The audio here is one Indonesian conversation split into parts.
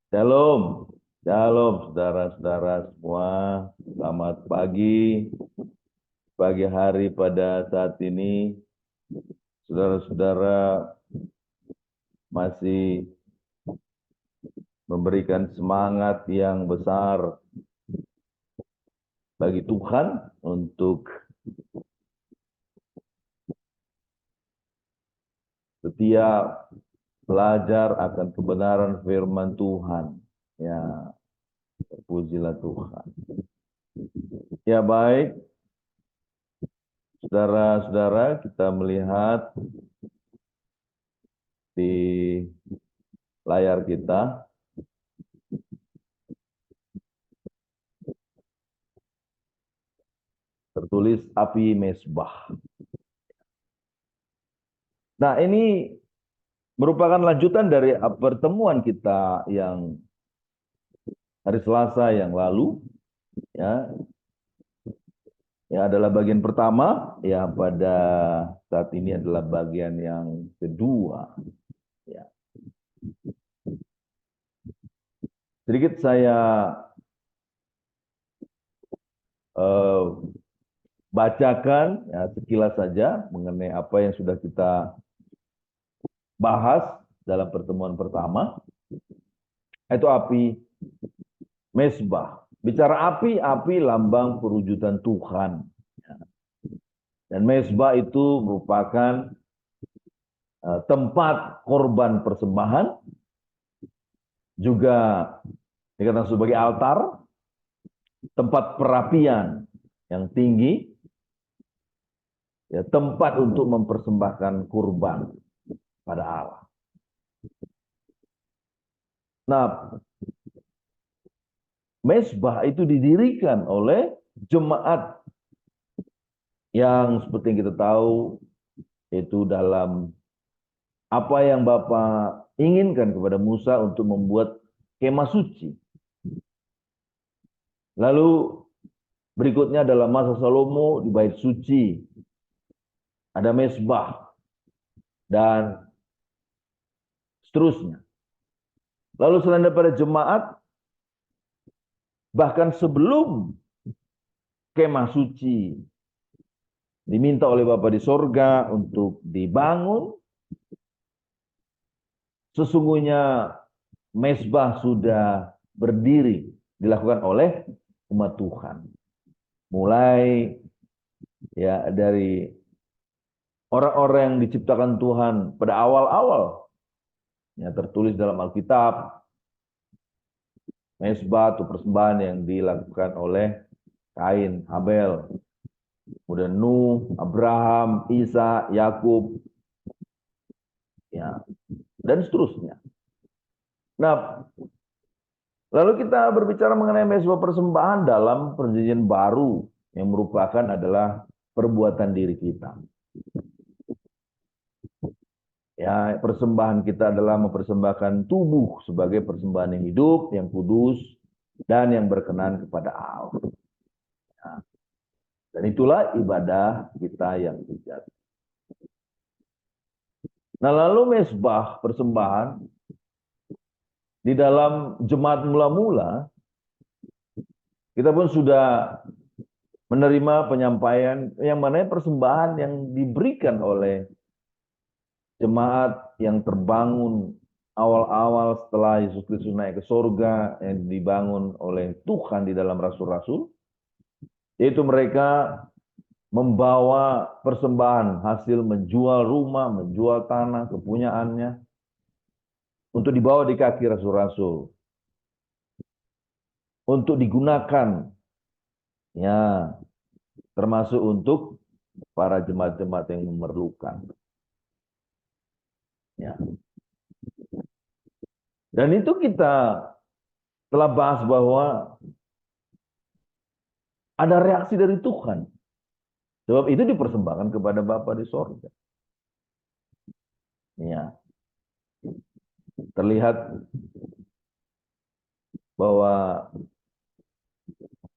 Shalom, shalom saudara-saudara semua. Selamat pagi, pagi hari pada saat ini. Saudara-saudara masih memberikan semangat yang besar bagi Tuhan untuk setia belajar akan kebenaran firman Tuhan. Ya, terpujilah Tuhan. Ya baik, saudara-saudara, kita melihat di layar kita tertulis api mesbah. Nah, ini merupakan lanjutan dari pertemuan kita yang hari Selasa yang lalu, ya, yang adalah bagian pertama, ya pada saat ini adalah bagian yang kedua. Ya. Sedikit saya eh, bacakan ya, sekilas saja mengenai apa yang sudah kita bahas dalam pertemuan pertama, itu api mesbah. Bicara api, api lambang perwujudan Tuhan. Dan mesbah itu merupakan tempat korban persembahan, juga dikatakan sebagai altar, tempat perapian yang tinggi, ya, tempat untuk mempersembahkan kurban pada Allah. Nah, mesbah itu didirikan oleh jemaat yang seperti yang kita tahu itu dalam apa yang Bapak inginkan kepada Musa untuk membuat kemah suci. Lalu berikutnya dalam masa Salomo di bait suci ada mesbah dan seterusnya. Lalu selain daripada jemaat, bahkan sebelum kemah suci diminta oleh Bapa di sorga untuk dibangun, sesungguhnya mesbah sudah berdiri dilakukan oleh umat Tuhan. Mulai ya dari orang-orang yang diciptakan Tuhan pada awal-awal, ya tertulis dalam Alkitab, mesbah atau persembahan yang dilakukan oleh Kain, Habel, kemudian Nuh, Abraham, Isa, Yakub, ya, dan seterusnya. Nah, lalu kita berbicara mengenai mesbah persembahan dalam perjanjian baru yang merupakan adalah perbuatan diri kita. Ya, persembahan kita adalah mempersembahkan tubuh sebagai persembahan yang hidup, yang kudus, dan yang berkenan kepada Allah. Ya. Dan itulah ibadah kita yang sejati. Nah, lalu mesbah persembahan di dalam jemaat mula-mula, kita pun sudah menerima penyampaian yang mana persembahan yang diberikan oleh jemaat yang terbangun awal-awal setelah Yesus Kristus naik ke surga, yang dibangun oleh Tuhan di dalam rasul-rasul, yaitu mereka membawa persembahan hasil menjual rumah, menjual tanah, kepunyaannya, untuk dibawa di kaki rasul-rasul, untuk digunakan, ya, termasuk untuk para jemaat-jemaat yang memerlukan. Ya. Dan itu kita telah bahas bahwa ada reaksi dari Tuhan. Sebab itu dipersembahkan kepada Bapa di sorga. Ya. Terlihat bahwa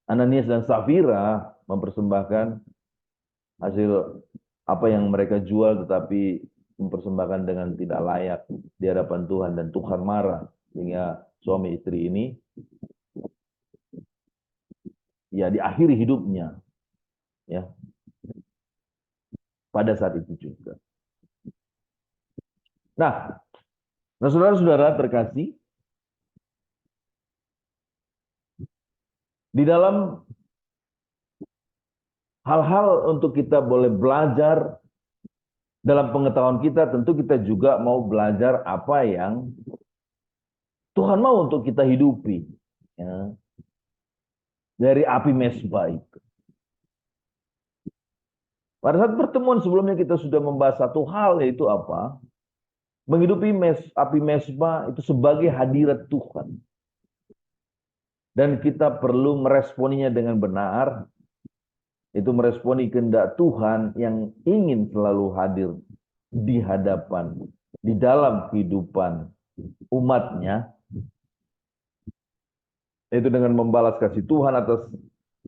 Ananias dan Safira mempersembahkan hasil apa yang mereka jual, tetapi mempersembahkan dengan tidak layak di hadapan Tuhan, dan Tuhan marah sehingga suami istri ini ya di akhir hidupnya, ya, pada saat itu juga. Nah, saudara-saudara terkasih, di dalam hal-hal untuk kita boleh belajar dalam pengetahuan kita, tentu kita juga mau belajar apa yang Tuhan mau untuk kita hidupi, ya, dari api mesbah itu. Pada saat pertemuan sebelumnya kita sudah membahas satu hal, yaitu apa? Menghidupi api mesbah itu sebagai hadirat Tuhan. Dan kita perlu meresponinya dengan benar. Itu meresponi kehendak Tuhan yang ingin selalu hadir di hadapan, di dalam kehidupan umatnya. Itu dengan membalas kasih Tuhan atas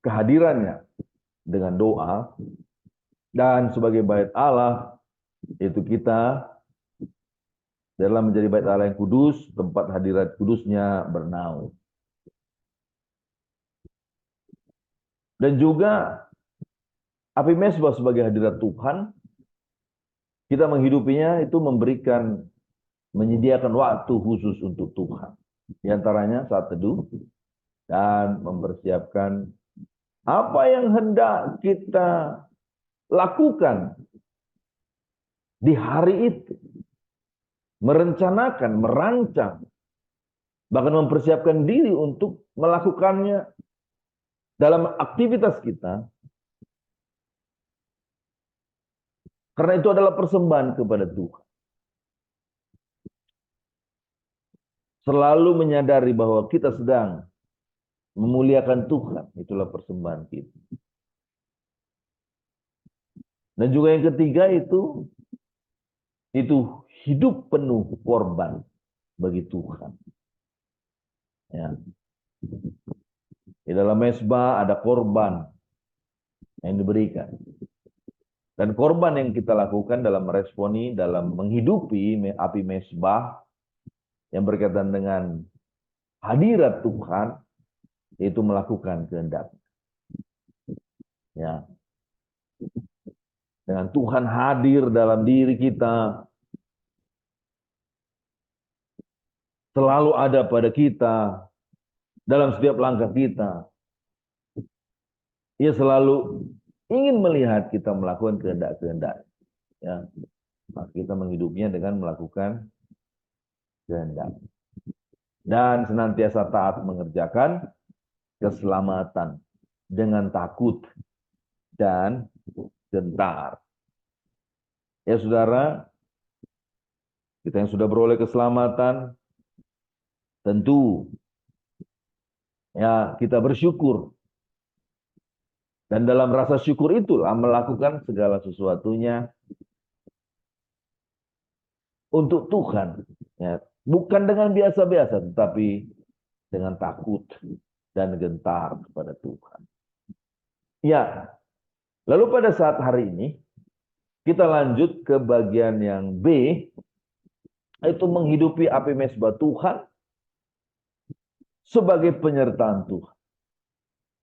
kehadirannya dengan doa. Dan sebagai bait Allah, itu kita dalam menjadi bait Allah yang kudus, tempat hadirat kudusnya bernaung. Dan juga api mesbah sebagai hadirat Tuhan, kita menghidupinya itu menyediakan waktu khusus untuk Tuhan. Di antaranya saat teduh dan mempersiapkan apa yang hendak kita lakukan di hari itu. Merencanakan, merancang, bahkan mempersiapkan diri untuk melakukannya dalam aktivitas kita. Karena itu adalah persembahan kepada Tuhan. Selalu menyadari bahwa kita sedang memuliakan Tuhan. Itulah persembahan kita. Dan juga yang ketiga itu hidup penuh korban bagi Tuhan. Ya. Di dalam mesbah ada korban yang diberikan. Dan korban yang kita lakukan dalam meresponi, dalam menghidupi api mesbah yang berkaitan dengan hadirat Tuhan, yaitu melakukan kehendak. Ya. Dengan Tuhan hadir dalam diri kita, selalu ada pada kita, dalam setiap langkah kita. Ia selalu ingin melihat kita melakukan kehendak-kehendak. Ya. Maka kita menghidupnya dengan melakukan kehendak. Dan senantiasa taat mengerjakan keselamatan dengan takut dan gentar. Ya saudara, kita yang sudah beroleh keselamatan, tentu ya kita bersyukur. Dan dalam rasa syukur itulah melakukan segala sesuatunya untuk Tuhan. Ya, bukan dengan biasa-biasa, tetapi dengan takut dan gentar kepada Tuhan. Ya, lalu pada saat hari ini, kita lanjut ke bagian yang B, yaitu menghidupi api mesbah Tuhan sebagai penyertaan Tuhan.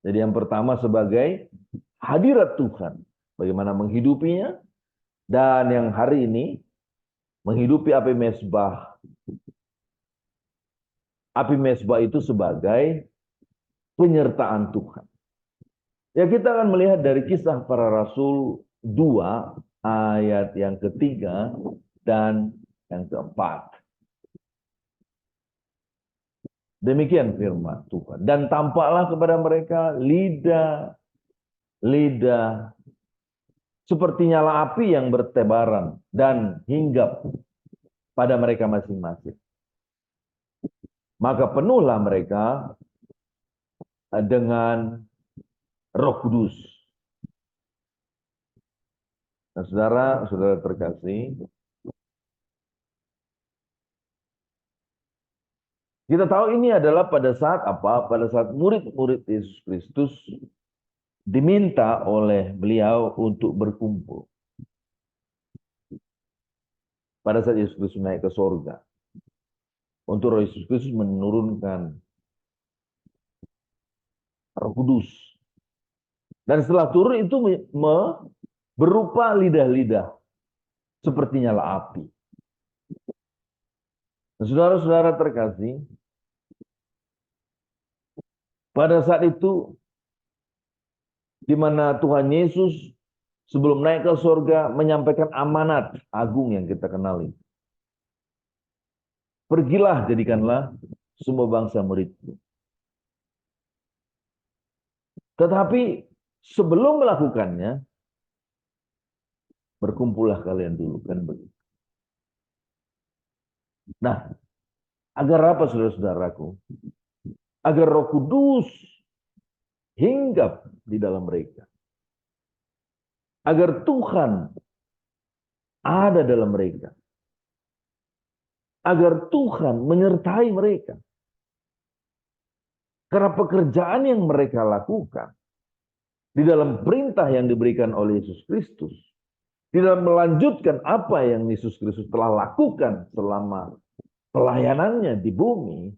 Jadi yang pertama sebagai hadirat Tuhan, bagaimana menghidupinya, dan yang hari ini menghidupi api mesbah. Api mesbah itu sebagai penyertaan Tuhan. Ya, kita akan melihat dari Kisah Para Rasul 2 ayat yang ketiga dan yang keempat. Demikian firman Tuhan. Dan tampaklah kepada mereka lidah seperti nyala api yang bertebaran dan hinggap pada mereka masing-masing. Maka penuhlah mereka dengan Roh Kudus. Nah, saudara terkasih, kita tahu ini adalah pada saat apa? Pada saat murid-murid Yesus Kristus diminta oleh beliau untuk berkumpul. Pada saat Yesus Kristus naik ke surga. untuk Roh Yesus Kristus menurunkan Roh Kudus. Dan setelah turun itu berupa lidah-lidah seperti nyala api. Nah, saudara-saudara terkasih, pada saat itu di mana Tuhan Yesus sebelum naik ke surga menyampaikan amanat agung yang kita kenali. Pergilah, jadikanlah semua bangsa muridku. Tetapi sebelum melakukannya, berkumpullah kalian dulu, kan begitu. Nah, agar apa saudara-saudaraku? Agar Roh Kudus hinggap di dalam mereka. Agar Tuhan ada dalam mereka. Agar Tuhan menyertai mereka. Karena pekerjaan yang mereka lakukan di dalam perintah yang diberikan oleh Yesus Kristus, di dalam melanjutkan apa yang Yesus Kristus telah lakukan selama pelayanannya di bumi,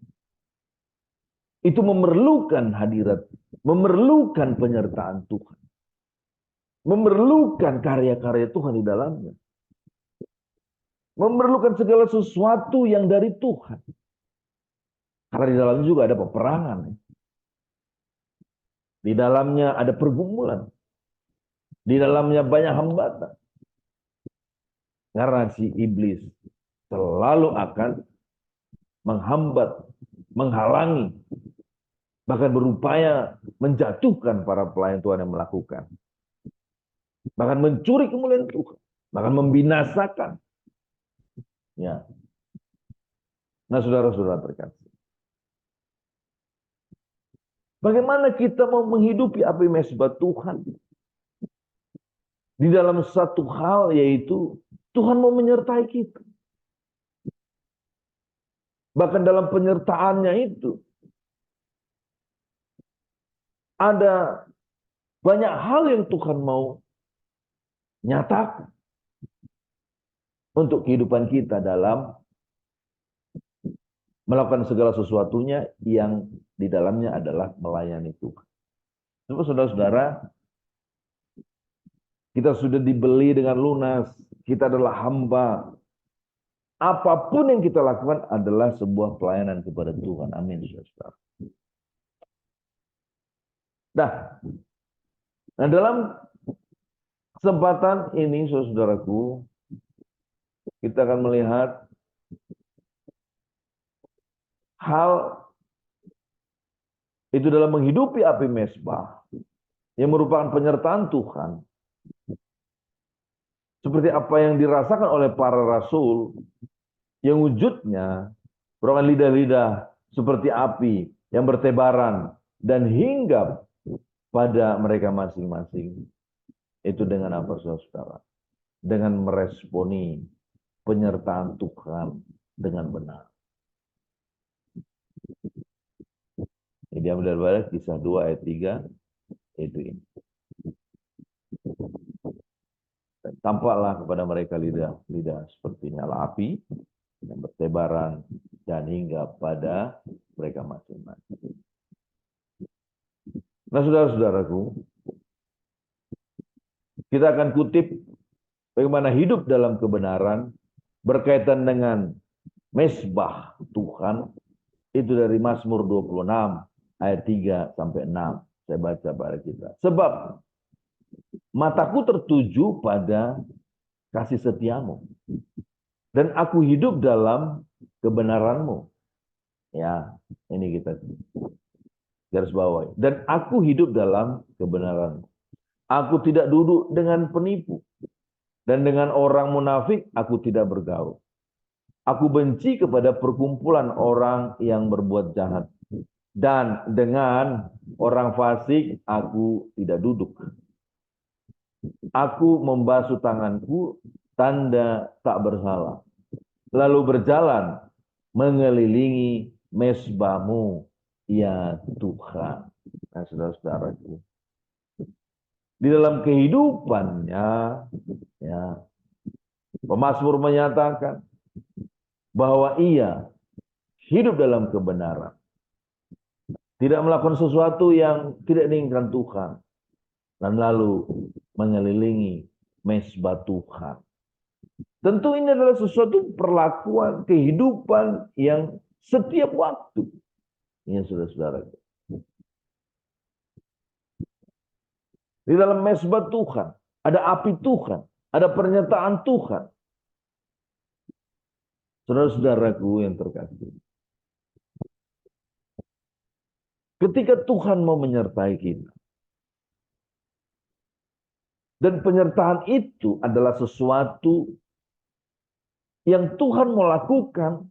itu memerlukan hadirat, memerlukan penyertaan Tuhan, memerlukan karya-karya Tuhan di dalamnya, memerlukan segala sesuatu yang dari Tuhan. Karena di dalamnya juga ada peperangan. Di dalamnya ada pergumulan. Di dalamnya banyak hambatan. Karena si iblis selalu akan menghambat, menghalangi, bahkan berupaya menjatuhkan para pelayan Tuhan yang melakukan. Bahkan mencuri kemuliaan Tuhan. Bahkan membinasakan. Ya. Nah, saudara-saudara terkasih. Bagaimana kita mau menghidupi api mesbah Tuhan? Di dalam satu hal, yaitu Tuhan mau menyertai kita. Bahkan dalam penyertaannya itu, ada banyak hal yang Tuhan mau nyatakan untuk kehidupan kita dalam melakukan segala sesuatunya yang di dalamnya adalah melayani Tuhan. Saudara-saudara, kita sudah dibeli dengan lunas. Kita adalah hamba. Apapun yang kita lakukan adalah sebuah pelayanan kepada Tuhan. Amin, saudara. Nah, dalam kesempatan ini, saudaraku, kita akan melihat hal itu dalam menghidupi api mesbah yang merupakan penyertaan Tuhan. Seperti apa yang dirasakan oleh para rasul, yang wujudnya merupakan lidah-lidah seperti api yang bertebaran dan hinggap pada mereka masing-masing. Itu dengan apa, saudara? Dengan meresponi penyertaan Tuhan dengan benar. Ini diambil dari Kisah 2 ayat 3, itu ini. Dan tampaklah kepada mereka lidah seperti nyala api yang bertebaran dan hinggap pada mereka masing-masing. Nah, saudara-saudaraku, kita akan kutip bagaimana hidup dalam kebenaran berkaitan dengan mesbah Tuhan. Itu dari Mazmur 26 ayat 3 sampai 6. Saya baca pada kita. Sebab mataku tertuju pada kasih setiamu, dan aku hidup dalam kebenaranmu. Ya, ini kita garis bawahi. Dan aku hidup dalam kebenaranmu. Aku tidak duduk dengan penipu, dan dengan orang munafik aku tidak bergaul. Aku benci kepada perkumpulan orang yang berbuat jahat, dan dengan orang fasik aku tidak duduk. Aku membasuh tanganku, tanda tak bersalah, lalu berjalan mengelilingi mesbahmu, ya Tuhan. Nah, saudara-saudara, di dalam kehidupannya, ya, pemazmur menyatakan bahwa ia hidup dalam kebenaran. Tidak melakukan sesuatu yang tidak diinginkan Tuhan. Dan lalu mengelilingi mezbah Tuhan. Tentu ini adalah sesuatu perlakuan kehidupan yang setiap waktu. Ini saudara-saudara. Di dalam mezbah Tuhan, ada api Tuhan, ada pernyataan Tuhan. Saudara-saudaraku yang terkasih. Ketika Tuhan mau menyertai kita. Dan penyertaan itu adalah sesuatu yang Tuhan mau lakukan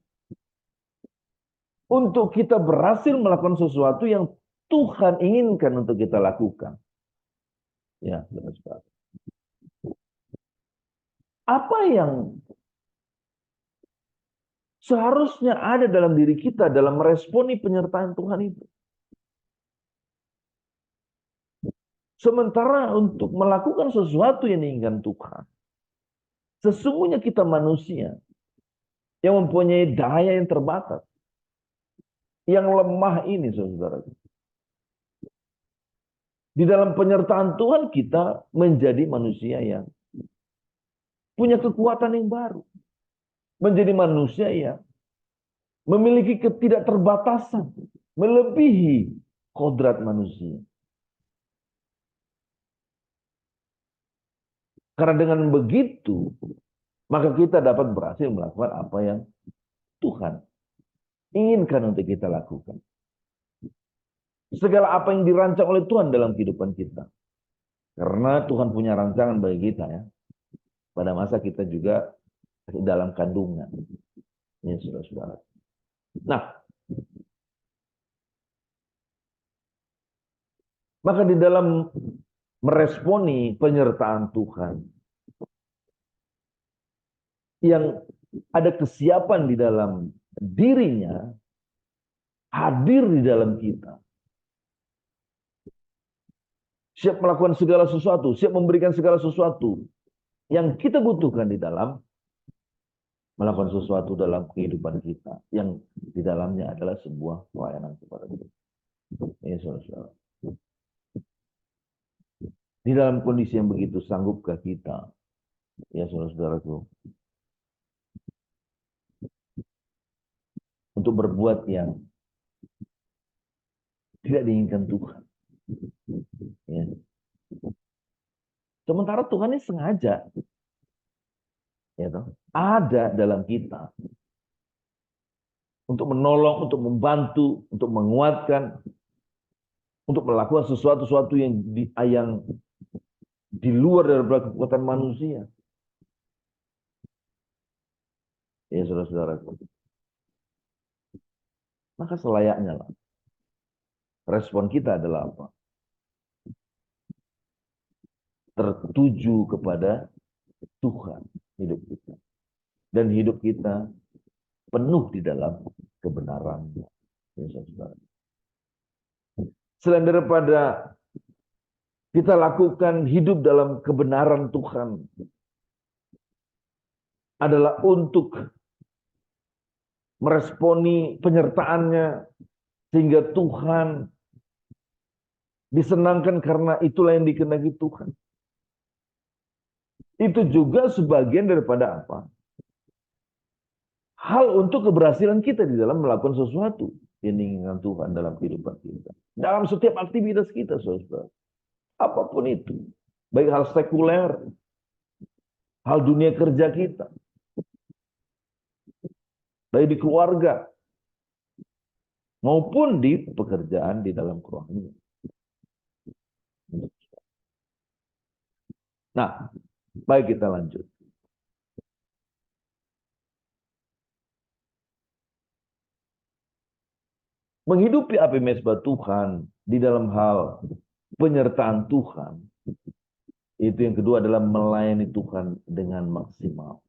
untuk kita berhasil melakukan sesuatu yang Tuhan inginkan untuk kita lakukan. Ya, saudara-saudara. Apa yang seharusnya ada dalam diri kita dalam meresponi penyertaan Tuhan itu? Sementara untuk melakukan sesuatu yang diinginkan Tuhan, sesungguhnya kita manusia yang mempunyai daya yang terbatas, yang lemah ini, saudara. Di dalam penyertaan Tuhan kita menjadi manusia yang punya kekuatan yang baru. Menjadi manusia yang memiliki ketidakterbatasan, melebihi kodrat manusia. Karena dengan begitu, maka kita dapat berhasil melakukan apa yang Tuhan inginkan untuk kita lakukan. Segala apa yang dirancang oleh Tuhan dalam kehidupan kita. Karena Tuhan punya rancangan bagi kita ya. Pada masa kita juga dalam kandungan. Ini saudara-saudara. Nah, maka di dalam meresponi penyertaan Tuhan, yang ada kesiapan di dalam dirinya, hadir di dalam kita. Siap melakukan segala sesuatu, siap memberikan segala sesuatu yang kita butuhkan di dalam melakukan sesuatu dalam kehidupan kita. Yang di dalamnya adalah sebuah pelayanan kepada Tuhan. Ya, saudara-saudara. Di dalam kondisi yang begitu, sanggupkah kita, ya saudara-saudaraku, untuk berbuat yang tidak diinginkan Tuhan? Ya. Sementara Tuhan ini sengaja ya toh, ada dalam kita untuk menolong, untuk membantu, untuk menguatkan, untuk melakukan sesuatu yang di luar dari kekuatan manusia. Ya saudara-saudara. Maka selayaknya lah. Respon kita adalah apa? Tertuju kepada Tuhan hidup kita. Dan hidup kita penuh di dalam kebenaran-Nya. Ya saudara. Selain daripada kita lakukan hidup dalam kebenaran Tuhan adalah untuk meresponi penyertaannya sehingga Tuhan disenangkan karena itulah yang dikehendaki Tuhan. Itu juga sebagian daripada apa? Hal untuk keberhasilan kita di dalam melakukan sesuatu yang diinginkan Tuhan dalam kehidupan kita. Dalam setiap aktivitas kita, saudara. Apapun itu. Baik hal sekuler, hal dunia kerja kita. Baik di keluarga, maupun di pekerjaan di dalam kerohanian. Nah, baik kita lanjut. Menghidupi api mezbah Tuhan di dalam hal penyertaan Tuhan. Itu yang kedua adalah melayani Tuhan dengan maksimal.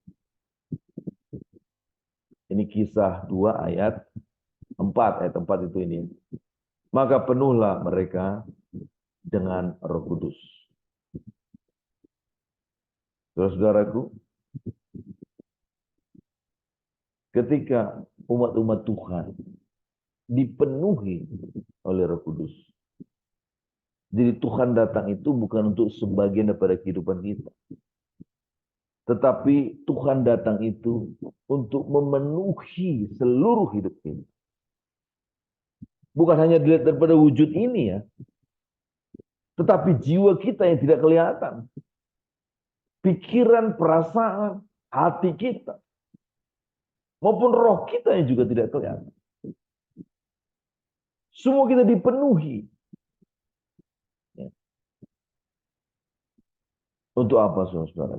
Ini Kisah 2 ayat 4. Ayat 4 itu ini. Maka penuhlah mereka dengan Roh Kudus. Saudara-saudaraku, ketika umat-umat Tuhan dipenuhi oleh Roh Kudus. Jadi Tuhan datang itu bukan untuk sebagian daripada kehidupan kita. Tetapi Tuhan datang itu untuk memenuhi seluruh hidup kita. Bukan hanya dilihat daripada wujud ini ya. Tetapi jiwa kita yang tidak kelihatan. Pikiran, perasaan, hati kita. Maupun roh kita yang juga tidak kelihatan. Semua kita dipenuhi. Untuk apa, saudara?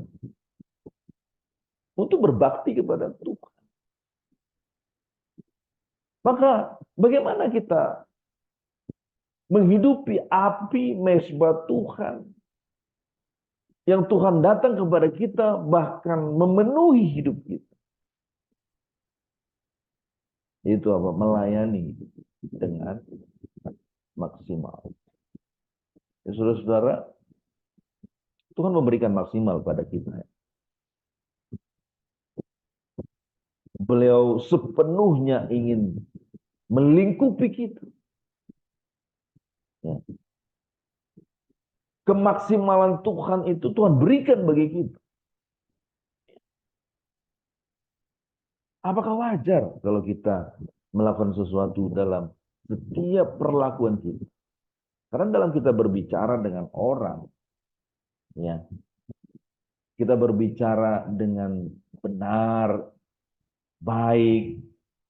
Untuk berbakti kepada Tuhan. Maka bagaimana kita menghidupi api mesbah Tuhan yang Tuhan datang kepada kita bahkan memenuhi hidup kita? Itu apa? Melayani dengan maksimal. Ya, saudara-saudara, Tuhan memberikan maksimal pada kita. Beliau sepenuhnya ingin melingkupi kita. Ya. Kemaksimalan Tuhan itu Tuhan berikan bagi kita. Apakah wajar kalau kita melakukan sesuatu dalam setiap perlakuan kita? Karena dalam kita berbicara dengan orang, ya, kita berbicara dengan benar, baik,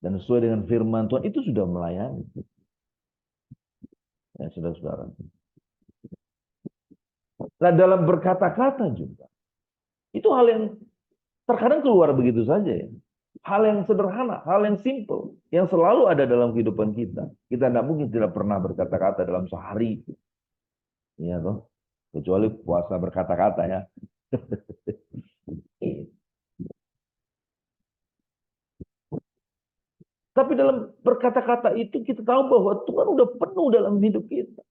dan sesuai dengan firman Tuhan, itu sudah melayani. Ya, saudara-saudara. Nah, dalam berkata-kata juga, itu hal yang terkadang keluar begitu saja ya. Hal yang sederhana, hal yang simple, yang selalu ada dalam kehidupan kita. Kita tidak mungkin tidak pernah berkata-kata dalam sehari. Ya toh? Kecuali puasa berkata-kata ya. Tapi dalam berkata-kata itu kita tahu bahwa Tuhan udah penuh dalam hidup kita.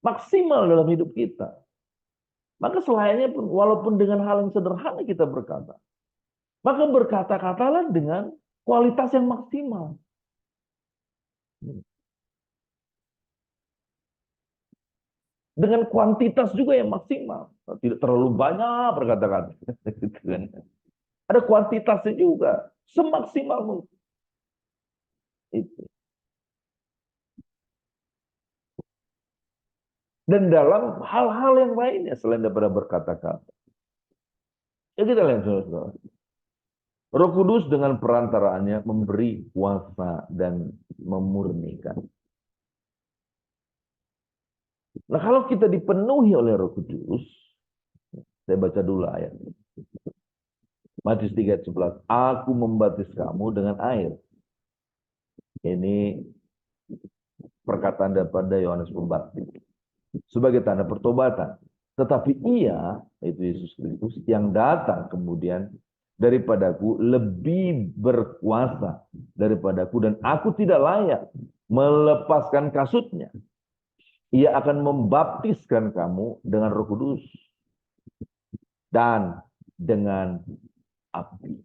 Maksimal dalam hidup kita. Maka selayaknya pun, walaupun dengan hal yang sederhana kita berkata, maka berkata-katalah dengan kualitas yang maksimal. Dengan kuantitas juga yang maksimal. Tidak terlalu banyak berkata-kata. Ada kuantitasnya juga. Semaksimal mungkin. Itu. Dan dalam hal-hal yang lainnya selain daripada berkata-kata. Ya kita lihat saudara-saudara. Roh Kudus dengan perantaraannya memberi kuasa dan memurnikan. Nah kalau kita dipenuhi oleh Roh Kudus, saya baca dulu ayat. Matius 3:11. Aku membaptis kamu dengan air. Ini perkataan daripada Yohanes Pembaptis. Sebagai tanda pertobatan. Tetapi ia, itu Yesus Kristus, yang datang kemudian daripadaku lebih berkuasa daripadaku dan aku tidak layak melepaskan kasutnya. Ia akan membaptiskan kamu dengan Roh Kudus dan dengan api.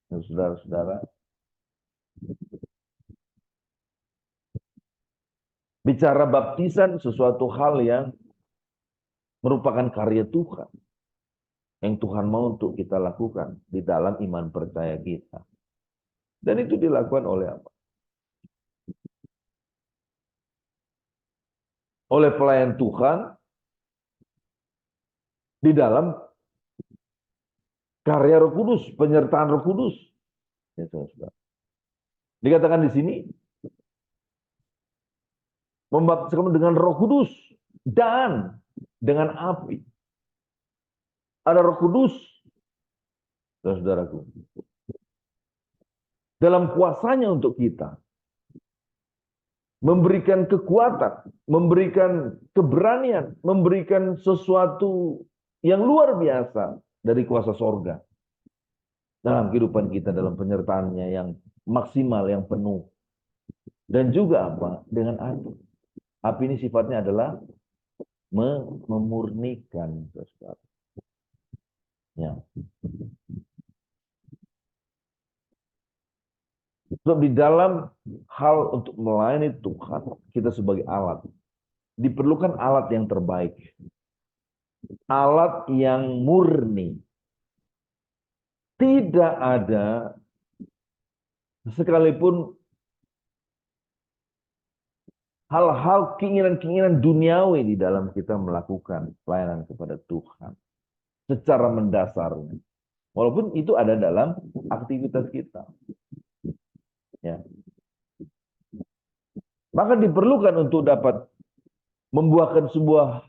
Nah, saudara-saudara, bicara baptisan sesuatu hal yang merupakan karya Tuhan. Yang Tuhan mau untuk kita lakukan di dalam iman percaya kita. Dan itu dilakukan oleh apa? Oleh pelayan Tuhan di dalam karya Roh Kudus, penyertaan Roh Kudus. Ya, saudara. Dikatakan di sini, membaptiskan dengan Roh Kudus dan dengan api. Ada Roh Kudus, saudaraku, dalam kuasanya untuk kita, memberikan kekuatan, memberikan keberanian, memberikan sesuatu yang luar biasa dari kuasa sorga dalam kehidupan kita, dalam penyertaannya yang maksimal, yang penuh. Dan juga apa? Dengan api. Api ini sifatnya adalah memurnikan sesuatu. Ya. Sebab di dalam hal untuk melayani Tuhan, kita sebagai alat, diperlukan alat yang terbaik. Alat yang murni. Tidak ada sekalipun hal-hal keinginan-keinginan duniawi di dalam kita melakukan pelayanan kepada Tuhan. Secara mendasarnya. Walaupun itu ada dalam aktivitas kita. Ya. Maka diperlukan untuk dapat membuahkan sebuah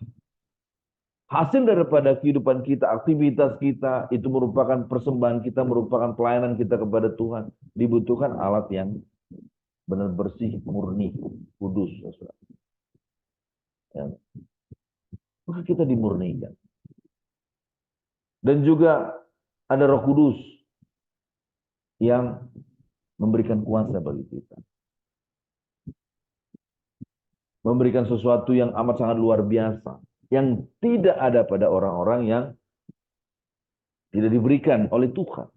hasil daripada kehidupan kita, aktivitas kita, itu merupakan persembahan kita, merupakan pelayanan kita kepada Tuhan. Dibutuhkan alat yang benar bersih, murni, kudus. Ya. Maka kita dimurnikan. Dan juga ada Roh Kudus yang memberikan kuasa bagi kita. Memberikan sesuatu yang amat sangat luar biasa. Yang tidak ada pada orang-orang yang tidak diberikan oleh Tuhan.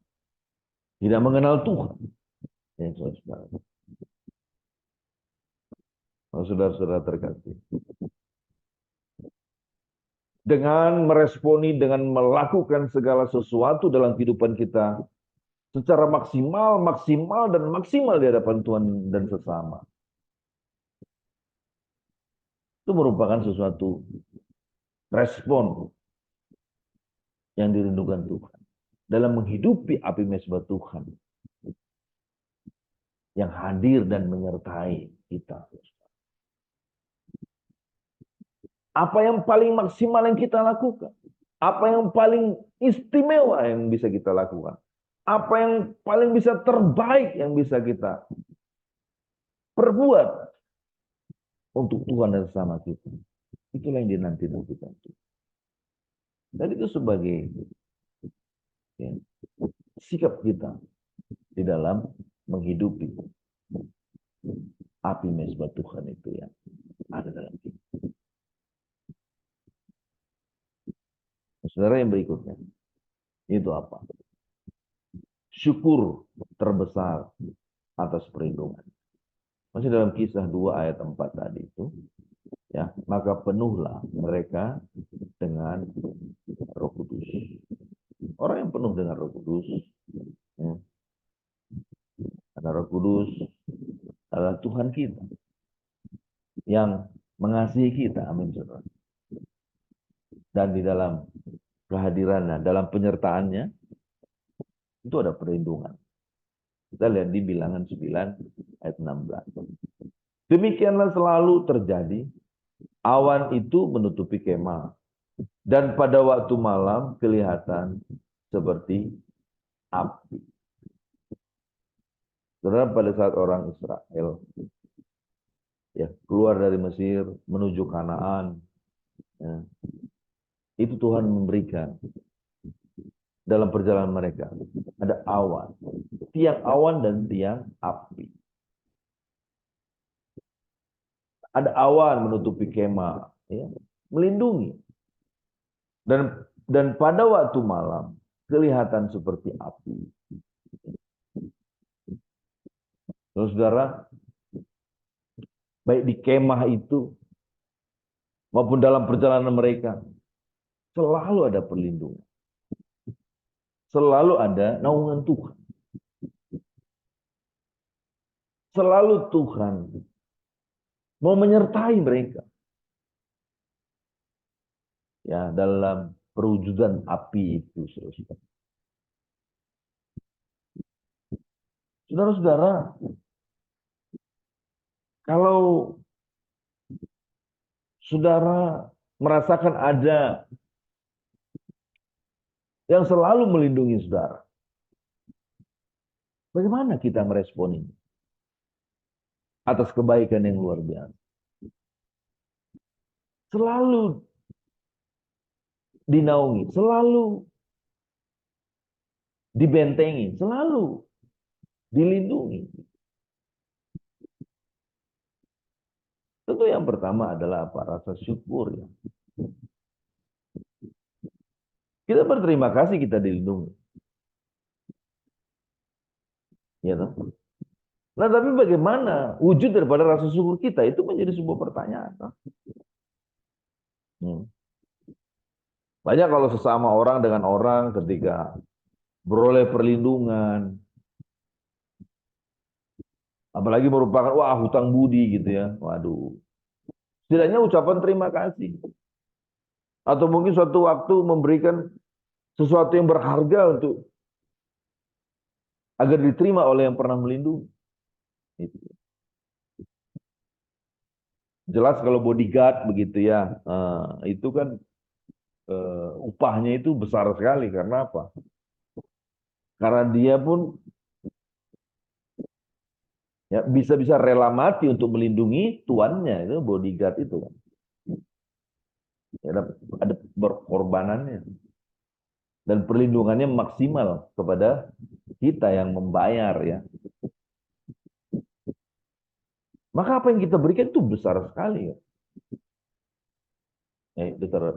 Tidak mengenal Tuhan. Ya, saudara. Saudara-saudara terkasih. Dengan meresponi, dengan melakukan segala sesuatu dalam kehidupan kita secara maksimal, dan maksimal di hadapan Tuhan dan sesama. Itu merupakan sesuatu respon yang dirindukan Tuhan. Dalam menghidupi api mezbah Tuhan. Yang hadir dan menyertai kita. Apa yang paling maksimal yang kita lakukan? Apa yang paling istimewa yang bisa kita lakukan? Apa yang paling bisa terbaik yang bisa kita perbuat untuk Tuhan dan sesama kita? Itulah yang dinanti-nantikan. Dan itu sebagai ya, sikap kita di dalam menghidupi api mezbah Tuhan itu yang ada dalam kita. Saudara, yang berikutnya itu apa? Syukur terbesar atas perlindungan. Masih dalam Kisah 2 ayat 4 tadi itu, ya, maka penuhlah mereka dengan Roh Kudus. Orang yang penuh dengan Roh Kudus, ya, karena Roh Kudus adalah Tuhan kita yang mengasihi kita, amin saudara. Dan di dalam kehadirannya, dalam penyertaannya, itu ada perlindungan. Kita lihat di Bilangan 9 ayat 16. Demikianlah selalu terjadi, awan itu menutupi kemah, dan pada waktu malam kelihatan seperti api. Saudara, pada saat orang Israel ya keluar dari Mesir menuju Kanaan, ya, itu Tuhan memberikan dalam perjalanan mereka ada awan, tiang awan dan tiang api. Ada awan menutupi kemah, ya, melindungi. Dan pada waktu malam kelihatan seperti api. Saudara, baik di kemah itu maupun dalam perjalanan mereka, selalu ada perlindungan. Selalu ada naungan Tuhan. Selalu Tuhan mau menyertai mereka. Ya, dalam perwujudan api itu, saudara. Saudara-saudara, kalau saudara merasakan ada yang selalu melindungi saudara, bagaimana kita merespon ini? Atas kebaikan yang luar biasa. Selalu dinaungi, selalu dibentengi, selalu dilindungi. Tentu yang pertama adalah apa? Rasa syukur. Ya. Kita berterima kasih kita dilindungi. Ya, toh? Nah, tapi bagaimana wujud daripada rasa syukur kita? Itu menjadi sebuah pertanyaan. Hmm. Banyak kalau sesama orang dengan orang ketika beroleh perlindungan, apalagi merupakan wah hutang budi gitu ya. Waduh. Setidaknya ucapan terima kasih. Atau mungkin suatu waktu memberikan sesuatu yang berharga untuk agar diterima oleh yang pernah melindungi. Itu. Jelas kalau bodyguard begitu ya, itu kan upahnya itu besar sekali. Karena apa? Karena dia pun ya bisa-bisa rela mati untuk melindungi tuannya, itu bodyguard itu kan. Ya, ada berkorbanannya dan perlindungannya maksimal kepada kita yang membayar ya. Maka apa yang kita berikan itu besar sekali ya. Besar.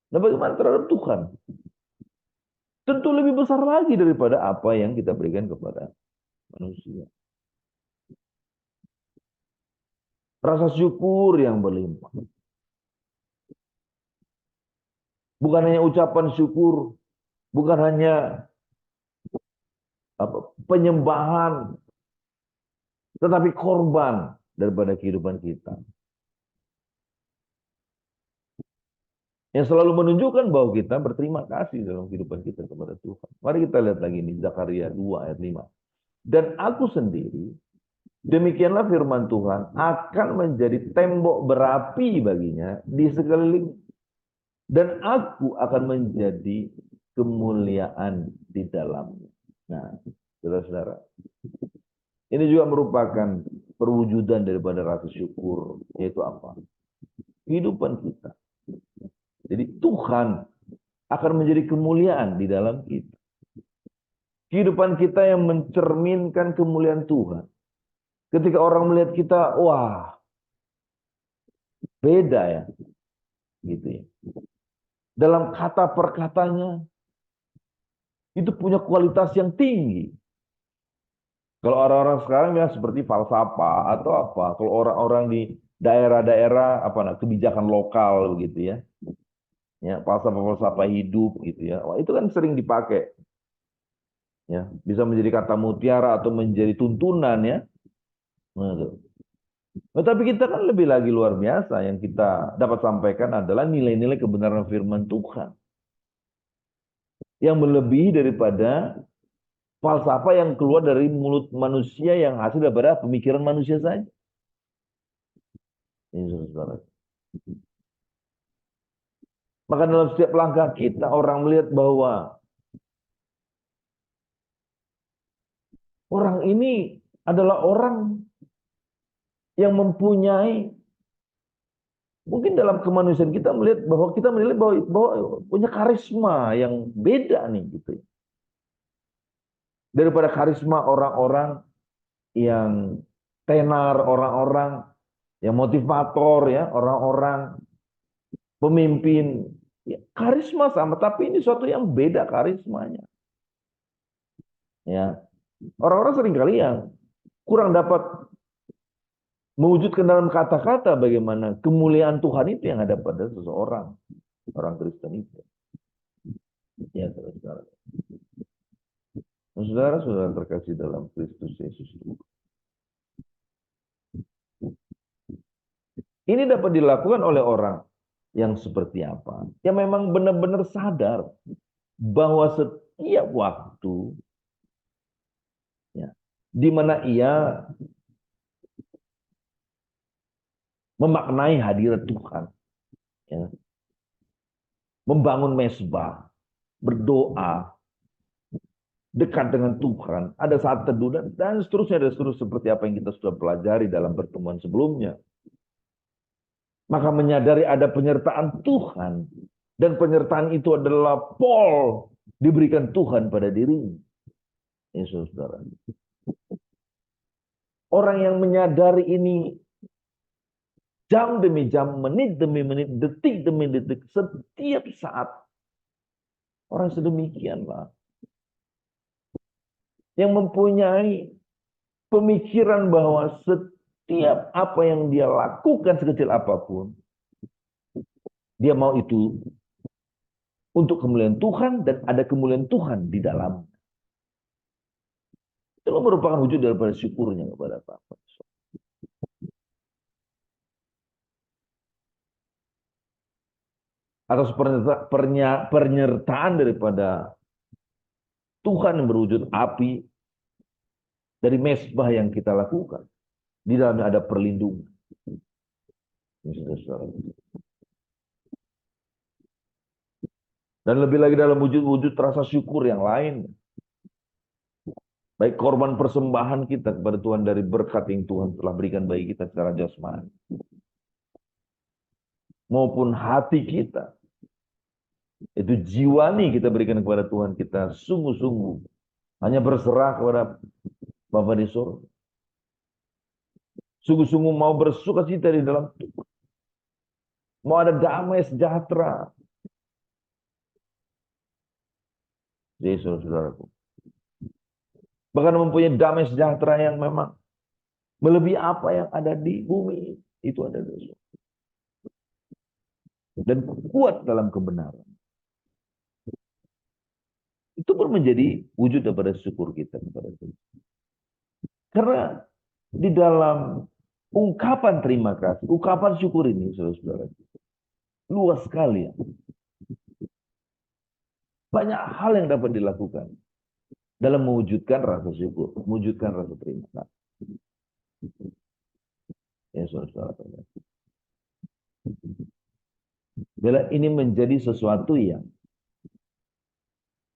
Nah, bagaimana terhadap Tuhan? Tentu lebih besar lagi daripada apa yang kita berikan kepada manusia. Rasa syukur yang berlimpah. Bukan hanya ucapan syukur, bukan hanya penyembahan, tetapi korban daripada kehidupan kita. Yang selalu menunjukkan bahwa kita berterima kasih dalam kehidupan kita kepada Tuhan. Mari kita lihat lagi nih Zakaria 2 ayat 5. Dan aku sendiri, demikianlah firman Tuhan, akan menjadi tembok berapi baginya di sekeliling. Dan aku akan menjadi kemuliaan di dalamnya. Nah, saudara-saudara, ini juga merupakan perwujudan daripada rasa syukur, yaitu apa? Kehidupan kita. Jadi Tuhan akan menjadi kemuliaan di dalam kita. Kehidupan kita yang mencerminkan kemuliaan Tuhan. Ketika orang melihat kita, wah, beda ya. Gitu ya. Dalam kata perkatanya, itu punya kualitas yang tinggi. Kalau orang-orang sekarang bilang seperti falsafah atau apa. Kalau orang-orang di daerah-daerah kebijakan lokal begitu ya. Ya, falsafah-falsafah hidup gitu ya. Wah, itu kan sering dipakai. Ya, bisa menjadi kata mutiara atau menjadi tuntunan ya. Nah, tapi kita kan lebih lagi luar biasa yang kita dapat sampaikan adalah nilai-nilai kebenaran firman Tuhan. Yang melebihi daripada falsafah yang keluar dari mulut manusia yang hasil daripada pemikiran manusia saja. Ini saudara. Maka dalam setiap langkah kita orang melihat bahwa orang ini adalah orang yang mempunyai, mungkin dalam kemanusiaan kita melihat bahwa kita menilai bahwa punya karisma yang beda nih gitu. Daripada karisma orang-orang yang tenar, orang-orang yang motivator ya, orang-orang pemimpin. Ya, karisma sama, tapi ini suatu yang beda karismanya. Ya. Orang-orang seringkali yang kurang dapat mewujudkan dalam kata-kata bagaimana kemuliaan Tuhan itu yang ada pada seseorang, orang Kristen itu. Ya, saudara-saudara. Saudara-saudara terkasih dalam Kristus Yesus. Ini dapat dilakukan oleh orang yang seperti apa? Yang memang benar-benar sadar bahwa setiap waktu ya, di mana ia memaknai hadirat Tuhan, ya, membangun mezbah, berdoa, dekat dengan Tuhan, ada saat teduh dan seterusnya seperti apa yang kita sudah pelajari dalam pertemuan sebelumnya. Maka menyadari ada penyertaan Tuhan dan penyertaan itu adalah Paul diberikan Tuhan pada dirinya. Yesus, saudara. Orang yang menyadari ini jam demi jam, menit demi menit, detik demi detik, setiap saat. Orang sedemikianlah. yang mempunyai pemikiran bahwa setiap apa yang dia lakukan sekecil apapun, dia mau itu untuk kemuliaan Tuhan dan ada kemuliaan Tuhan di dalam. Itu merupakan wujud daripada syukurnya kepada Bapa. Atas penyertaan daripada Tuhan yang berwujud api dari mezbah yang kita lakukan. Di dalamnya ada perlindungan. Dan lebih lagi dalam wujud-wujud rasa syukur yang lain. Baik korban persembahan kita kepada Tuhan dari berkat yang Tuhan telah berikan bagi kita secara jasmani. Maupun hati kita. Itu jiwani kita berikan kepada Tuhan. Kita sungguh-sungguh hanya berserah kepada Bapa di surga. Sungguh-sungguh mau bersuka cita di dalam Tuhan. Mau ada damai sejahtera. Jadi saudaraku. Bahkan mempunyai damai sejahtera yang memang melebihi apa yang ada di bumi. Itu ada di surga. Dan kuat dalam kebenaran. Itu pun menjadi wujud daripada syukur kita kepada Tuhan. Karena di dalam ungkapan terima kasih, ungkapan syukur ini, saudara-saudara, luas sekali ya. Banyak hal yang dapat dilakukan dalam mewujudkan rasa syukur, mewujudkan rasa terima kasih. Ya, saudara-saudara. Bila ini menjadi sesuatu yang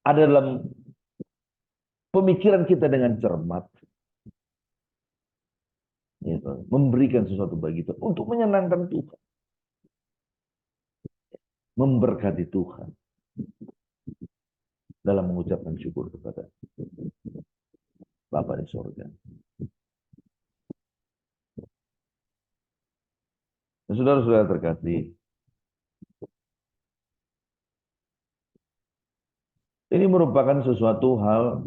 ada dalam pemikiran kita dengan cermat, ya, memberikan sesuatu bagi Tuhan untuk menyenangkan Tuhan, memberkati Tuhan dalam mengucapkan syukur kepada Bapa di surga. Saudara-saudara terkasih, ini merupakan sesuatu hal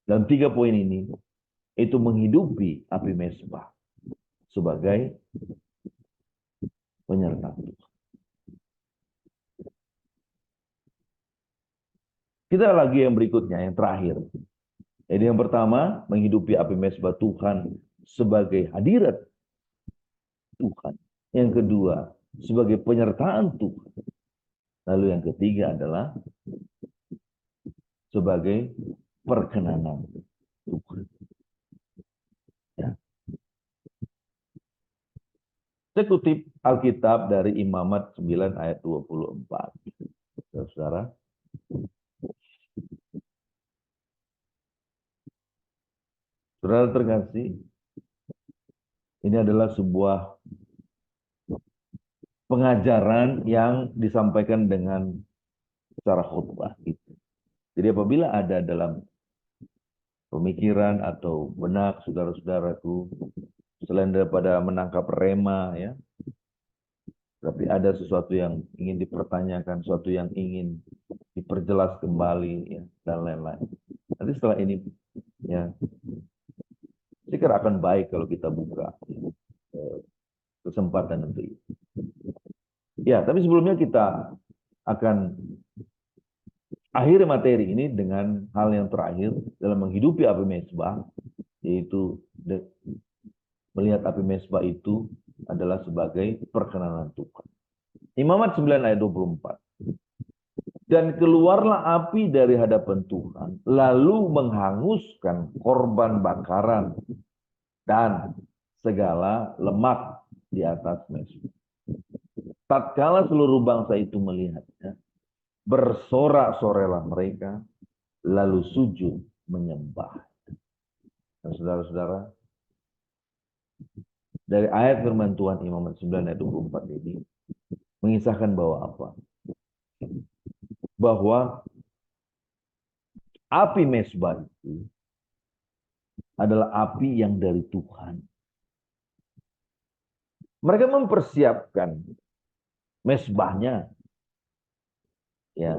dalam 3 poin ini, itu menghidupi api mezbah sebagai penyerta Tuhan. Kita lagi yang berikutnya, yang terakhir. Jadi yang pertama, menghidupi api mezbah Tuhan sebagai hadirat Tuhan. Yang kedua, sebagai penyertaan Tuhan. Lalu yang ketiga adalah sebagai perkenanan Tuhan. Ya. Saya kutip Alkitab dari Imamat 9 ayat 24. Saudara. Saudara terkasih, ini adalah sebuah pengajaran yang disampaikan dengan secara khutbah. Jadi apabila ada dalam pemikiran atau benak saudara-saudaraku, selain daripada menangkap rema, ya, tapi ada sesuatu yang ingin dipertanyakan, sesuatu yang ingin diperjelas kembali, ya, dan lain-lain. Nanti setelah ini, ya, saya kira akan baik kalau kita buka kesempatan untuk itu. Ya, tapi sebelumnya kita akan akhiri materi ini dengan hal yang terakhir dalam menghidupi api mezbah, yaitu melihat api mezbah itu adalah sebagai perkenanan Tuhan. Imamat 9 ayat 24. Dan keluarlah api dari hadapan Tuhan, lalu menghanguskan korban bakaran dan segala lemak di atas mezbah. Tatkala seluruh bangsa itu melihatnya, bersorak-sorailah mereka, lalu sujud menyembah. Dan saudara-saudara, dari ayat firman Tuhan Imamat 9 ayat 24 ini, mengisahkan bahwa apa? Bahwa api mezbah itu adalah api yang dari Tuhan. Mereka mempersiapkan mezbahnya, ya,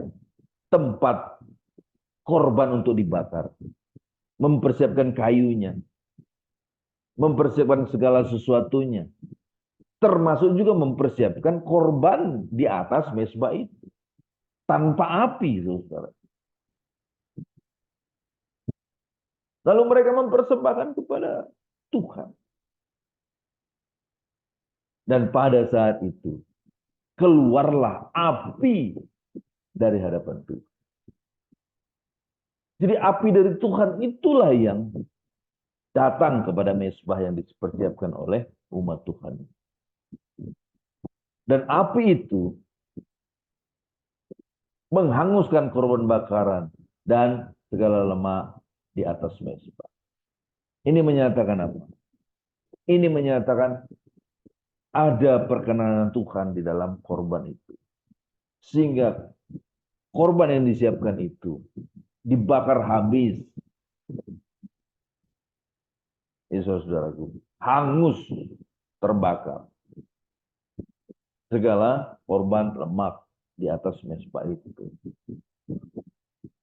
tempat korban untuk dibakar, mempersiapkan kayunya, mempersiapkan segala sesuatunya, termasuk juga mempersiapkan korban di atas mezbah itu tanpa api, saudara. Lalu mereka mempersembahkan kepada Tuhan. Dan pada saat itu keluarlah api dari hadapan Tuhan. Jadi api dari Tuhan itulah yang datang kepada mezbah yang dipersiapkan oleh umat Tuhan. Dan api itu menghanguskan korban bakaran dan segala lemak di atas mezbah. Ini menyatakan apa? Ini menyatakan ada perkenanan Tuhan di dalam korban itu. Sehingga korban yang disiapkan itu dibakar habis. Ya saudaraku, hangus, terbakar. Segala korban lemak di atas mezbah itu.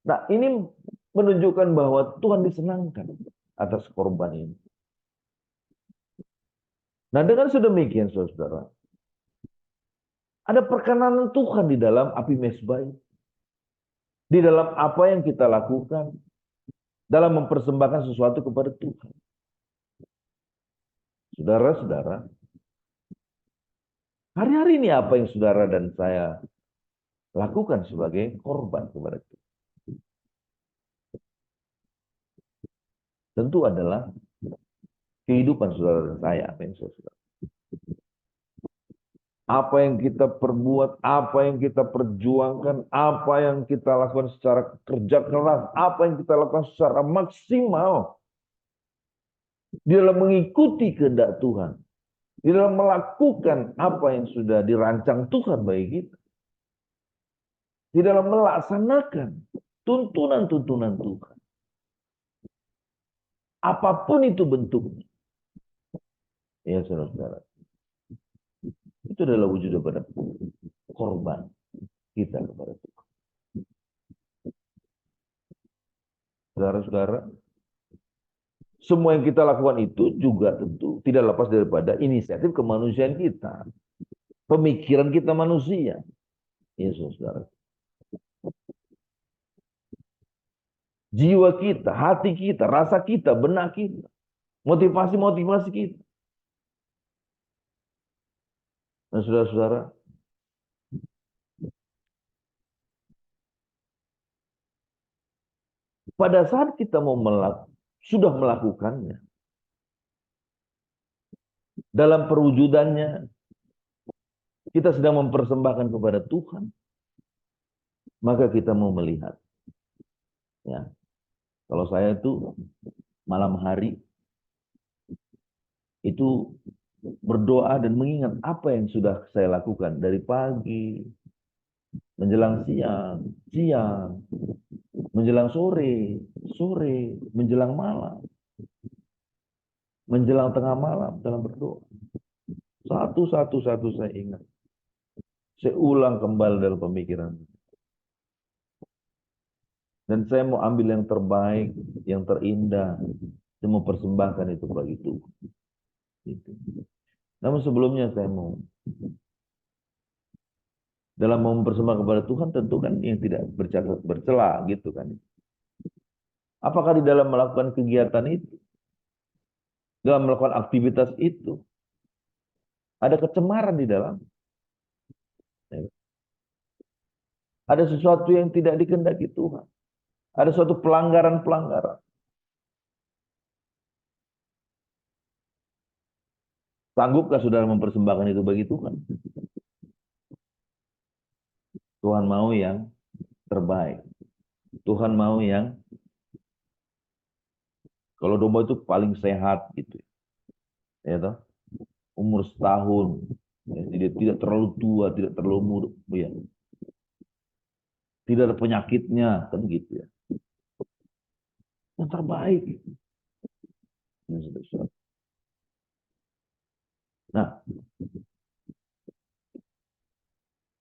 Nah, ini menunjukkan bahwa Tuhan disenangkan atas korban ini. Nah, dengan sedemikian, saudara, ada perkenanan Tuhan di dalam api mezbah ini. Di dalam apa yang kita lakukan, dalam mempersembahkan sesuatu kepada Tuhan. Saudara-saudara, hari-hari ini apa yang saudara dan saya lakukan sebagai korban kepada Tuhan? Tentu adalah kehidupan saudara dan saya. Saudara. Apa yang kita perbuat, apa yang kita perjuangkan, apa yang kita lakukan secara kerja keras, apa yang kita lakukan secara maksimal di dalam mengikuti kehendak Tuhan, di dalam melakukan apa yang sudah dirancang Tuhan bagi kita, di dalam melaksanakan tuntunan-tuntunan Tuhan. Apapun itu bentuknya. Ya saudara-saudara. Itu adalah wujud daripada korban kita kepada Tuhan. Saudara-saudara, semua yang kita lakukan itu juga tentu tidak lepas daripada inisiatif kemanusiaan kita. Pemikiran kita manusia. Ya saudara. Jiwa kita, hati kita, rasa kita, benak kita. Motivasi-motivasi kita. Nah saudara-saudara, pada saat kita sudah melakukannya, dalam perwujudannya, kita sedang mempersembahkan kepada Tuhan, maka kita mau melihat. Ya, kalau saya itu malam hari itu berdoa dan mengingat apa yang sudah saya lakukan dari pagi, menjelang siang, siang, menjelang sore, sore, menjelang malam, menjelang tengah malam dalam berdoa. Satu-satu saya ingat. Saya ulang kembali dalam pemikiran. Dan saya mau ambil yang terbaik, yang terindah, dan mempersembahkan itu bagi Tuhan. Gitu. Namun sebelumnya saya mau dalam mempersembahkan kepada Tuhan tentu kan yang tidak bercela gitu kan. Apakah di dalam melakukan kegiatan itu, dalam melakukan aktivitas itu, ada kecemaran di dalam? Ada sesuatu yang tidak dikehendaki Tuhan. Ada suatu pelanggaran-pelanggaran. Sanggupkah saudara mempersembahkan itu bagi Tuhan? Tuhan mau yang terbaik. Tuhan mau yang, kalau domba itu paling sehat gitu. Ya toh? Umur setahun. Ya, tidak terlalu tua, tidak terlalu muda. Ya. Tidak ada penyakitnya, kan gitu ya. Yang terbaik. Nah,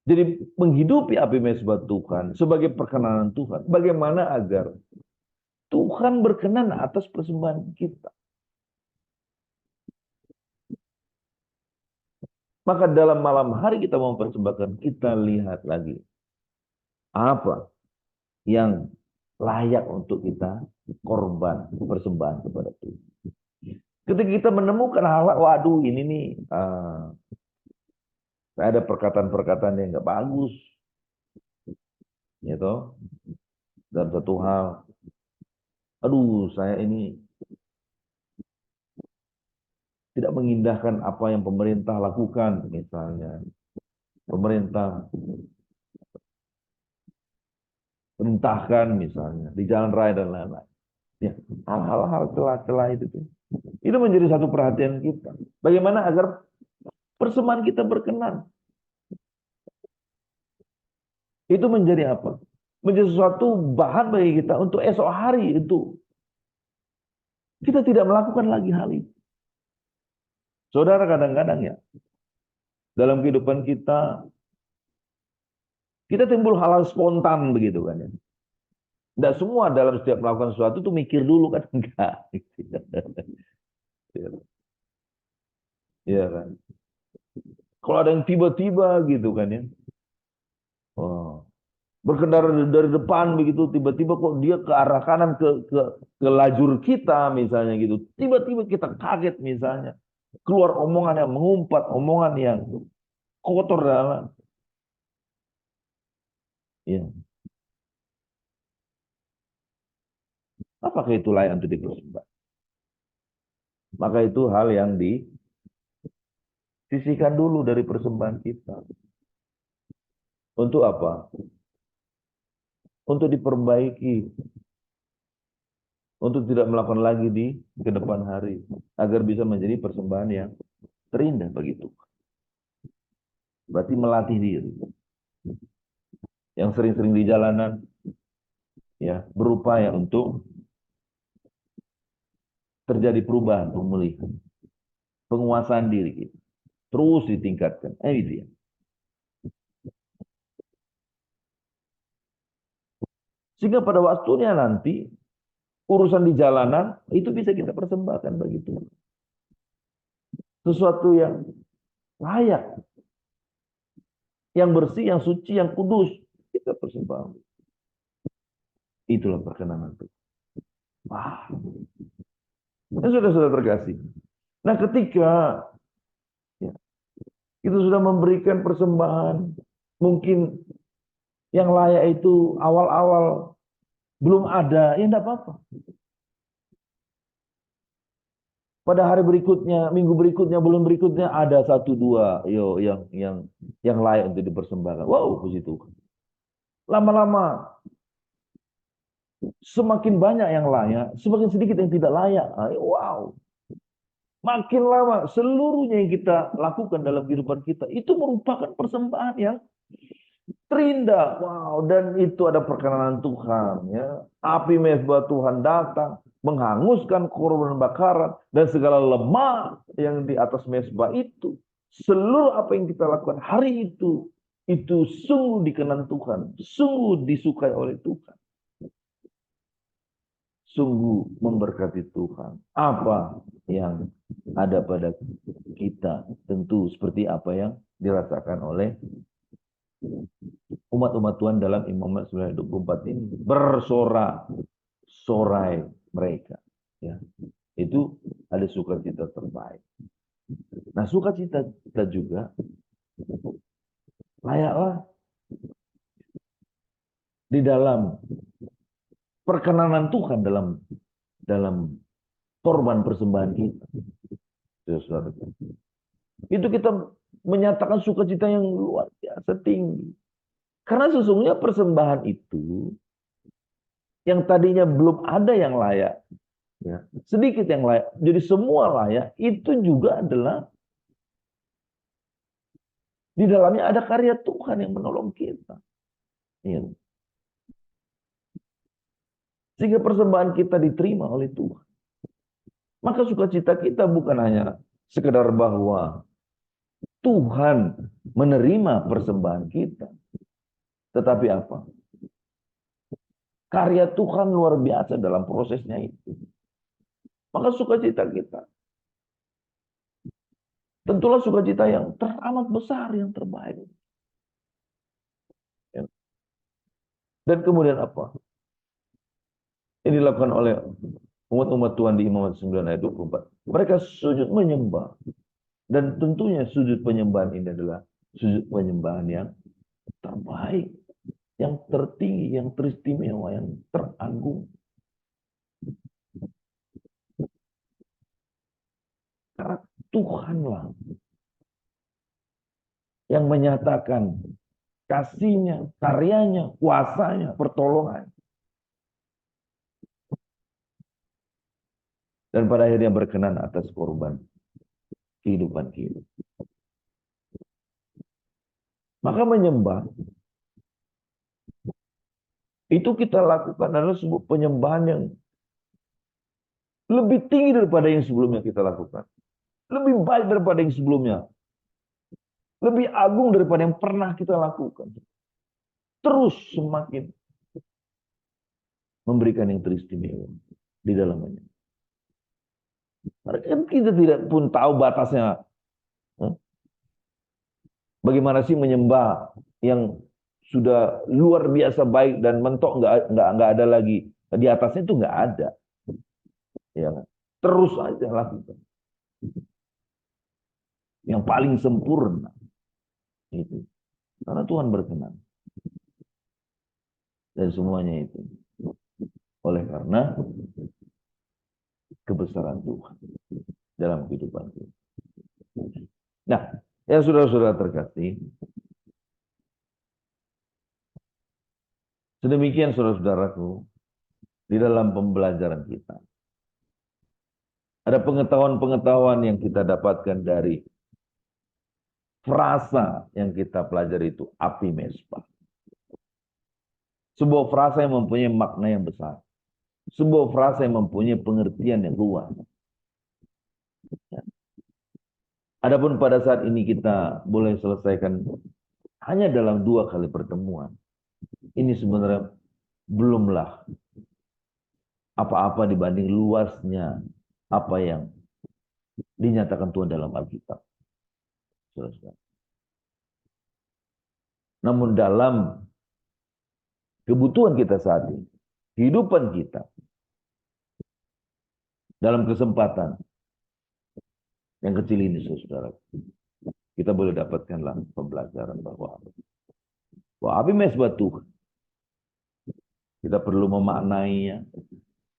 Jadi menghidupi api mezbah Tuhan sebagai perkenanan Tuhan. Bagaimana agar Tuhan berkenan atas persembahan kita. Maka dalam malam hari kita mempersembahkan, kita lihat lagi apa yang layak untuk kita korban persembahan kepada Tuhan. Ketika kita menemukan hal, waduh ini nih, ada perkataan-perkataan yang nggak bagus, gitu. Dalam satu hal, aduh saya ini tidak mengindahkan apa yang pemerintah lakukan, misalnya pemerintah perintahkan misalnya di jalan raya dan lain-lain. Ya, hal-hal celah-celah itu menjadi satu perhatian kita. Bagaimana agar persembahan kita berkenan? Itu menjadi apa? Menjadi sesuatu bahan bagi kita untuk esok hari itu. Kita tidak melakukan lagi hal itu. Saudara, kadang-kadang ya, dalam kehidupan kita timbul hal-hal spontan begitu kan ya. Tidak semua dalam setiap melakukan sesuatu itu mikir dulu kan, enggak. Iya kan. Kalau ada yang tiba-tiba gitu kan ya. Oh, berkendara dari depan begitu, tiba-tiba kok dia ke arah kanan ke lajur kita misalnya gitu. Tiba-tiba kita kaget misalnya. Keluar omongan yang mengumpat, omongan yang kotor dalam. Ya. Apakah itu layak untuk dipersembahkan? Maka itu hal yang disisihkan dulu dari persembahan kita. Untuk apa? Untuk diperbaiki. Untuk tidak melakukan lagi di kedepan hari. Agar bisa menjadi persembahan yang terindah bagi Tuhan. Berarti melatih diri. Yang sering-sering di jalanan, ya, berupaya untuk terjadi perubahan, pemulihan, penguasaan diri kita. Terus ditingkatkan. Itu ya. Sehingga pada waktunya nanti urusan di jalanan itu bisa kita persembahkan bagi Tuhan. Sesuatu yang layak, yang bersih, yang suci, yang kudus, kita persembahkan. Itulah perkenanan Tuhan. Wah, sudah terkasih. Nah, ketika ya, kita sudah memberikan persembahan, mungkin yang layak itu awal-awal belum ada, ya enggak apa-apa. Pada hari berikutnya, minggu berikutnya, bulan berikutnya ada satu dua yang layak untuk dipersembahkan. Wow, puji Tuhan. Lama-lama semakin banyak yang layak, semakin sedikit yang tidak layak. Wow. Makin lama seluruhnya yang kita lakukan dalam kehidupan kita itu merupakan persembahan yang terindah. Wow, dan itu ada perkenanan Tuhan ya. Api mezbah Tuhan datang menghanguskan korban bakaran dan segala lemak yang di atas mezbah itu. Seluruh apa yang kita lakukan hari itu sungguh dikenan Tuhan, sungguh disukai oleh Tuhan. Sungguh memberkati Tuhan. Apa yang ada pada kita tentu seperti apa yang dirasakan oleh umat-umat Tuhan dalam Imamat 924 ini. Bersorak-sorai mereka. Ya. Itu ada sukacita terbaik. Nah, sukacita kita juga layaklah di dalam perkenanan Tuhan dalam korban persembahan kita. Itu kita menyatakan sukacita yang luar biasa tinggi. Karena sesungguhnya persembahan itu yang tadinya belum ada yang layak, ya, sedikit yang layak, jadi semua layak, itu juga adalah di dalamnya ada karya Tuhan yang menolong kita. Ya. Sehingga persembahan kita diterima oleh Tuhan. Maka sukacita kita bukan hanya sekedar bahwa Tuhan menerima persembahan kita. Tetapi apa? Karya Tuhan luar biasa dalam prosesnya itu. Maka sukacita kita, tentulah sukacita yang teramat besar, yang terbaik. Dan kemudian apa? Ini dilakukan oleh umat-umat Tuhan di Imamat 9 ayat 24. Mereka sujud menyembah. Dan tentunya sujud penyembahan ini adalah sujud penyembahan yang terbaik, yang tertinggi, yang teristimewa, yang teragung. Karena Tuhanlah yang menyatakan kasih-Nya, karyanya, kuasanya, pertolongan. Dan pada akhirnya berkenan atas korban kehidupan kita. Maka menyembah itu kita lakukan adalah sebuah penyembahan yang lebih tinggi daripada yang sebelumnya kita lakukan. Lebih baik daripada yang sebelumnya. Lebih agung daripada yang pernah kita lakukan. Terus semakin memberikan yang teristimewa di dalamnya. Kan kita tidak pun tahu batasnya. Bagaimana sih menyembah yang sudah luar biasa baik dan mentok nggak ada lagi di atasnya, itu nggak ada. Ya, terus aja lakukan yang paling sempurna itu, karena Tuhan berkenan dan semuanya itu oleh karena kebesaran Tuhan dalam kehidupan kita. Nah, ya saudara-saudara terkasih, sedemikian saudara-saudaraku di dalam pembelajaran kita. Ada pengetahuan-pengetahuan yang kita dapatkan dari frasa yang kita pelajari itu, api mesbah. Sebuah frasa yang mempunyai makna yang besar. Sebuah frasa yang mempunyai pengertian yang luas. Adapun pada saat ini kita boleh selesaikan hanya dalam 2 kali pertemuan. Ini sebenarnya belumlah apa-apa dibanding luasnya apa yang dinyatakan Tuhan dalam Alkitab. Namun dalam kebutuhan kita saat ini, kehidupan kita, dalam kesempatan yang kecil ini, saudara, kita boleh dapatkanlah pembelajaran bahwa api mesbah Tuhan, kita perlu memaknainya,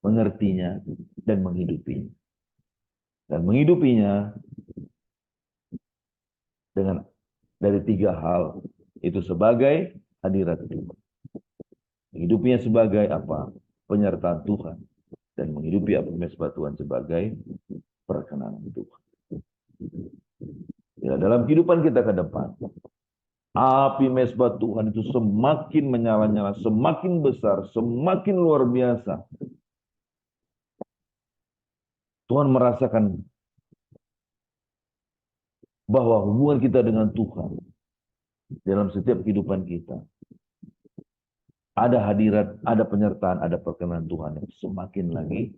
mengertinya, dan menghidupinya. Dan menghidupinya dengan dari 3 hal, itu sebagai hadirat Tuhan. Menghidupinya sebagai apa? Penyertaan Tuhan. Dan menghidupi api mesbah Tuhan sebagai perkenanan Tuhan. Ya, dalam kehidupan kita ke depan, api mesbah Tuhan itu semakin menyala-nyala, semakin besar, semakin luar biasa. Tuhan merasakan bahwa hubungan kita dengan Tuhan dalam setiap kehidupan kita, ada hadirat, ada penyertaan, ada perkenan Tuhan yang semakin lagi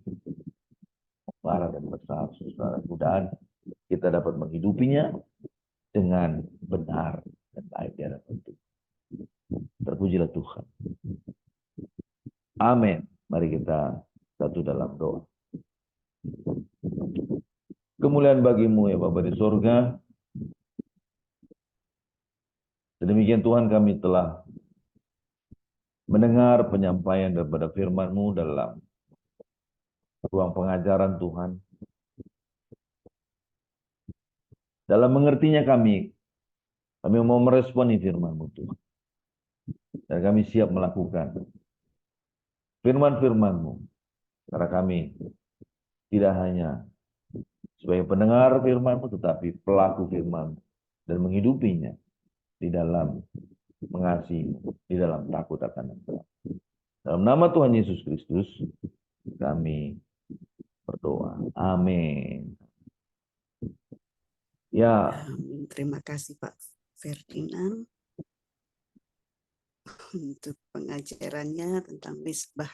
parah dan besar. Mudah-mudahan kita dapat menghidupinya dengan benar dan baik di hadapan Tuhan. Terpujilah Tuhan. Amin. Mari kita satu dalam doa. Kemuliaan bagimu ya Bapa di surga. Sedemikian Tuhan, kami telah mendengar penyampaian daripada firman-Mu dalam ruang pengajaran Tuhan. Dalam mengertinya kami mau meresponi firman-Mu Tuhan. Dan kami siap melakukan firman-firman-Mu. Karena kami tidak hanya sebagai pendengar firman-Mu, tetapi pelaku firman-Mu. Dan menghidupinya di dalam mengasihi, di dalam takut akan Engkau. Dalam nama Tuhan Yesus Kristus, kami berdoa. Amin. Ya, Terima kasih Pak Ferdinand untuk pengajarannya tentang misbah